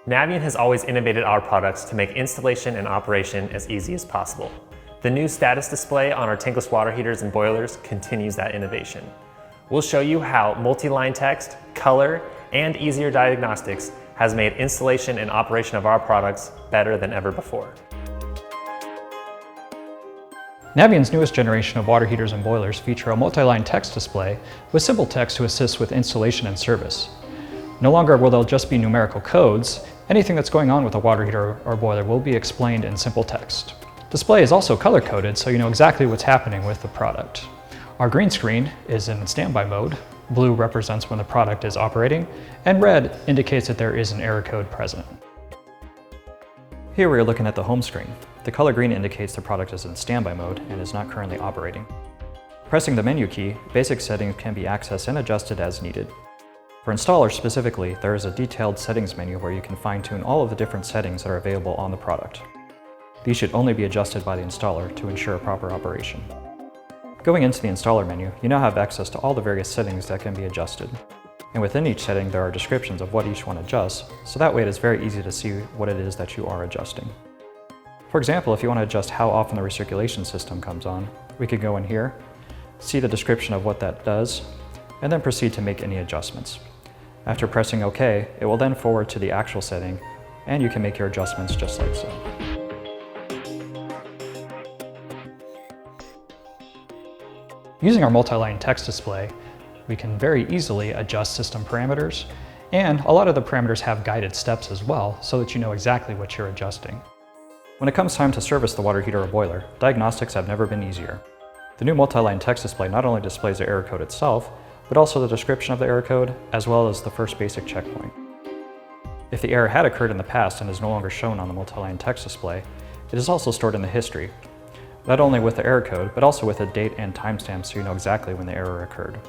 Navien has always innovated our products to make installation and operation as easy as possible. The new status display on our tankless water heaters and boilers continues that innovation. We'll show you how multi-line text, color, and easier diagnostics has made installation and operation of our products better than ever before. Navien's newest generation of water heaters and boilers feature a multi-line text display with simple text to assist with installation and service. No longer will there just be numerical codes. Anything that's going on with a water heater or boiler will be explained in simple text. Display is also color-coded, so you know exactly what's happening with the product. Our green screen is in standby mode, blue represents when the product is operating, and red indicates that there is an error code present. Here we are looking at the home screen. The color green indicates the product is in standby mode and is not currently operating. Pressing the menu key, basic settings can be accessed and adjusted as needed. For installers specifically, there is a detailed settings menu where you can fine-tune all of the different settings that are available on the product. These should only be adjusted by the installer to ensure proper operation. Going into the installer menu, you now have access to all the various settings that can be adjusted. And within each setting, there are descriptions of what each one adjusts, so that way it is very easy to see what it is that you are adjusting. For example, if you want to adjust how often the recirculation system comes on, we could go in here, see the description of what that does, and then proceed to make any adjustments. After pressing OK, it will then forward to the actual setting, and you can make your adjustments just like so. Using our multi-line text display, we can very easily adjust system parameters, and a lot of the parameters have guided steps as well, so that you know exactly what you're adjusting. When it comes time to service the water heater or boiler, diagnostics have never been easier. The new multi-line text display not only displays the error code itself, but also the description of the error code, as well as the first basic checkpoint. If the error had occurred in the past and is no longer shown on the multi-line text display, it is also stored in the history, not only with the error code, but also with a date and timestamp so you know exactly when the error occurred.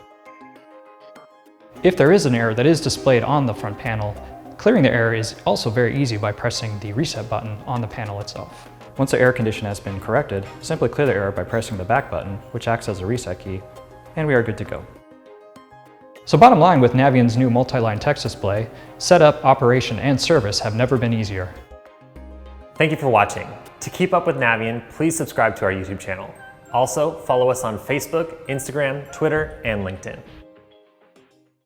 If there is an error that is displayed on the front panel, clearing the error is also very easy by pressing the reset button on the panel itself. Once the error condition has been corrected, simply clear the error by pressing the back button, which acts as a reset key, and we are good to go. So bottom line, with Navien's new multi-line text display, setup, operation, and service have never been easier. Thank you for watching. To keep up with Navien, please subscribe to our YouTube channel. Also, follow us on Facebook, Instagram, Twitter, and LinkedIn.